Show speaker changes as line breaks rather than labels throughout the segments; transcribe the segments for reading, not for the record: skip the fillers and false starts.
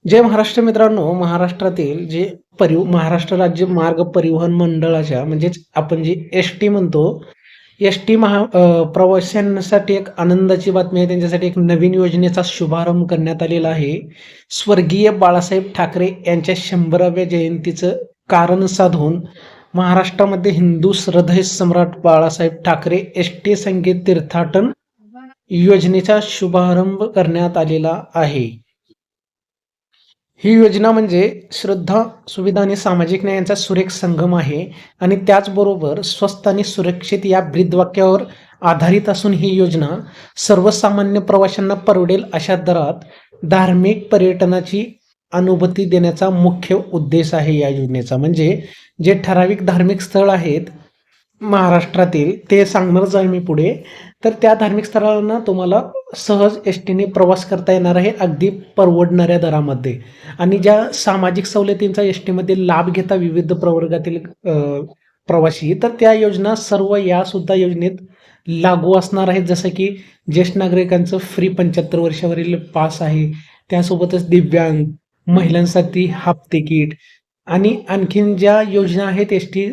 जय महाराष्ट्र मित्रांनो, महाराष्ट्रातील जे महाराष्ट्र राज्य मार्ग परिवहन मंडळाच्या म्हणजेच आपण जे एस-टी म्हणतो, एस-टी प्रवाशांसाठी एक आनंदाची बातमी आहे. त्यांच्यासाठी एक नवीन योजनेचा शुभारंभ करण्यात आलेला आहे. स्वर्गीय बाळासाहेब ठाकरे यांच्या 100व्या जयंतीचं कारण साधून महाराष्ट्रामध्ये हिंदू हृदय सम्राट बाळासाहेब ठाकरे एस-टी संगीत तीर्थाटन योजनेचा शुभारंभ करण्यात आलेला आहे. ही योजना म्हणजे श्रद्धा, सुविधा आणि सामाजिक न्यायाचा सुरेख संगम आहे आणि त्याचबरोबर स्वस्त आणि सुरक्षित या ब्रीदवाक्यावर आधारित असून ही योजना सर्वसामान्य प्रवाशांना परवडेल अशा दरात धार्मिक पर्यटनाची अनुभूती देण्याचा मुख्य उद्देश आहे या योजनेचा. म्हणजे जे ठराविक धार्मिक स्थळ आहेत महाराष्ट्रातील ते सांगणारच आहे मी पुढे. तर त्या धार्मिक स्थळांना तुम्हाला सहज एस-टीने प्रवास करता येणार आहे अगदी परवडणाऱ्या दरामध्ये. आणि ज्या सामाजिक सवलतींचा एस-टीमध्ये लाभ घेता विविध प्रवर्गातील प्रवासी, तर त्या योजना सर्व या सुद्धा योजनेत लागू असणार आहेत. जसं की ज्येष्ठ नागरिकांचं फ्री 75 वर्षावरील पास आहे, त्यासोबतच दिव्यांग महिलांसाठी हाफ तिकीट आणि आणखीन ज्या योजना आहेत एस-टी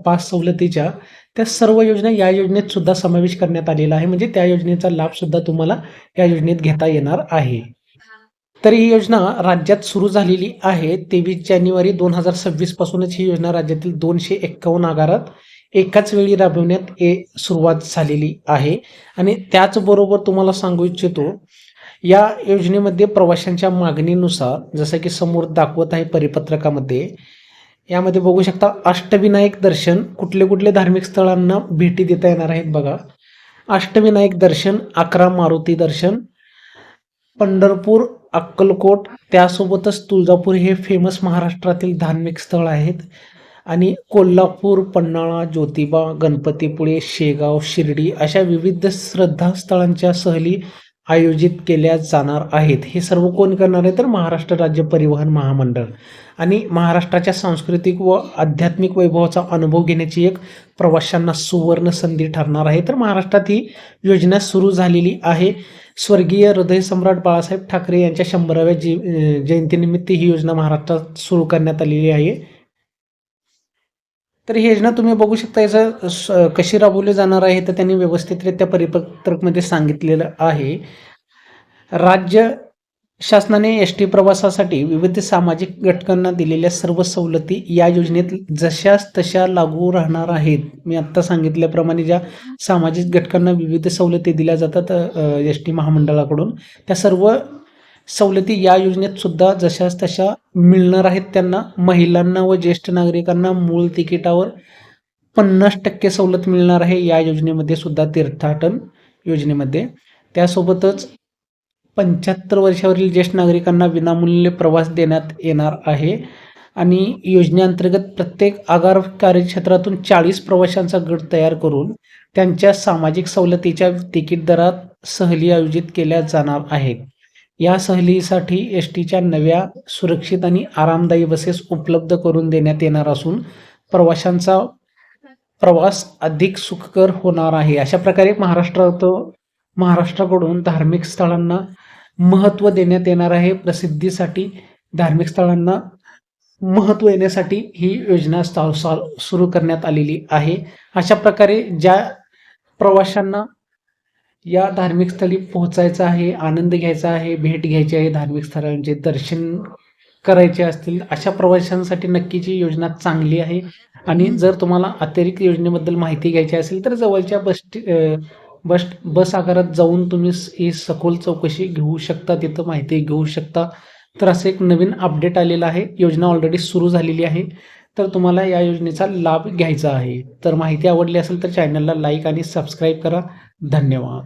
पास सवलतीच्या, त्या सर्व योजना या योजनेत सुद्धा समावेश करण्यात आलेला आहे. म्हणजे त्या योजनेचा लाभ सुद्धा तुम्हाला या योजनेत घेता येणार आहे. तर ही योजना राज्यात सुरू झालेली आहे. 23 जानेवारी 2026 पासूनच ही योजना राज्यातील 251 आगारात एकाच वेळी राबवण्यात सुरुवात झालेली आहे. आणि त्याचबरोबर तुम्हाला सांगू इच्छितो, या योजनेमध्ये प्रवाशांच्या मागणीनुसार जसं की समोर दाखवत आहे परिपत्रकामध्ये, यामध्ये बघू शकता अष्टविनायक दर्शन कुठले कुठले धार्मिक स्थळांना भेटी देता येणार आहेत बघा. अष्टविनायक दर्शन, 11 मारुती दर्शन, पंढरपूर, अक्कलकोट, त्यासोबतच तुळजापूर हे फेमस महाराष्ट्रातील धार्मिक स्थळ आहेत. आणि कोल्हापूर, पन्हाळा, ज्योतिबा, गणपतीपुळे, शेगाव, शिर्डी अशा विविध श्रद्धास्थळांच्या सहली आयोजित केल्या जाणार आहेत. हे सर्व कोण करणार आहे तर महाराष्ट्र राज्य परिवहन महामंडळ. आणि महाराष्ट्राच्या सांस्कृतिक व आध्यात्मिक वैभवाचा अनुभव घेण्याची एक प्रवाशांना सुवर्ण संधी ठरणार आहे. तर महाराष्ट्रात ही योजना सुरू झालेली आहे. स्वर्गीय हृदयसम्राट बाळासाहेब ठाकरे यांच्या 100व्या जयंतीनिमित्त ही योजना महाराष्ट्रात सुरू करण्यात आलेली आहे. तर ही योजना तुम्ही बघू शकता, याचं कशी राबवली जाणार आहे तर त्यांनी व्यवस्थितरित्या परिपत्रकमध्ये सांगितलेलं आहे. राज्य शासनाने एस-टी प्रवासासाठी विविध सामाजिक घटकांना दिलेल्या सर्व सवलती या योजनेत जशाच तशा लागू राहणार आहेत. मी आत्ता सांगितल्याप्रमाणे ज्या सामाजिक घटकांना विविध सवलती दिल्या जातात एस-टी महामंडळाकडून, त्या सर्व सवलती या योजनेत सुद्धा जशाच तशा मिळणार आहेत त्यांना. महिलांना व ज्येष्ठ नागरिकांना मूळ तिकिटावर 50% सवलत मिळणार आहे या योजनेमध्ये सुद्धा, तीर्थाटन योजनेमध्ये. त्यासोबतच 75 वर्षावरील ज्येष्ठ नागरिकांना विनामूल्य प्रवास देण्यात येणार आहे. आणि योजनेअंतर्गत प्रत्येक आगार कार्यक्षेत्रातून 40 प्रवाशांचा गट तयार करून त्यांच्या सामाजिक सवलतीच्या तिकीट दरात सहली आयोजित केल्या जाणार आहेत. या सहलीसाठी एस-टीच्या नव्या सुरक्षित आणि आरामदायी बसेस उपलब्ध करून देण्यात येणार असून प्रवाशांचा प्रवास अधिक सुखकर होणार आहे. अशा प्रकारे महाराष्ट्राकडून धार्मिक स्थळांना महत्त्व देण्यात येणार आहे. प्रसिद्धीसाठी धार्मिक स्थळांना महत्त्व येण्यासाठी ही योजना सुरू करण्यात आलेली आहे. अशा प्रकारे ज्या प्रवाशांना या धार्मिक स्थळी पोहोचायचं आहे, आनंद घ्यायचा आहे, भेट घ्यायची आहे, धार्मिक स्थळांचे दर्शन करायचे असतील, अशा प्रवाशांसाठी नक्कीच ही योजना चांगली आहे. आणि जर तुम्हाला अतिरिक्त योजनेबद्दल माहिती घ्यायची असेल तर जवळच्या बस आगारात जाऊन तुम्ही ही सखोल चौकशी घेऊ शकता, तिथं माहिती घेऊ शकता. तर असं एक नवीन अपडेट आलेलं आहे. योजना ऑलरेडी सुरू झालेली आहे, तर तुम्हाला या योजनेचा लाभ घ्यायचा आहे. तर माहिती आवडली असेल तर चॅनलला लाईक आणि सबस्क्राईब करा. धन्यवाद.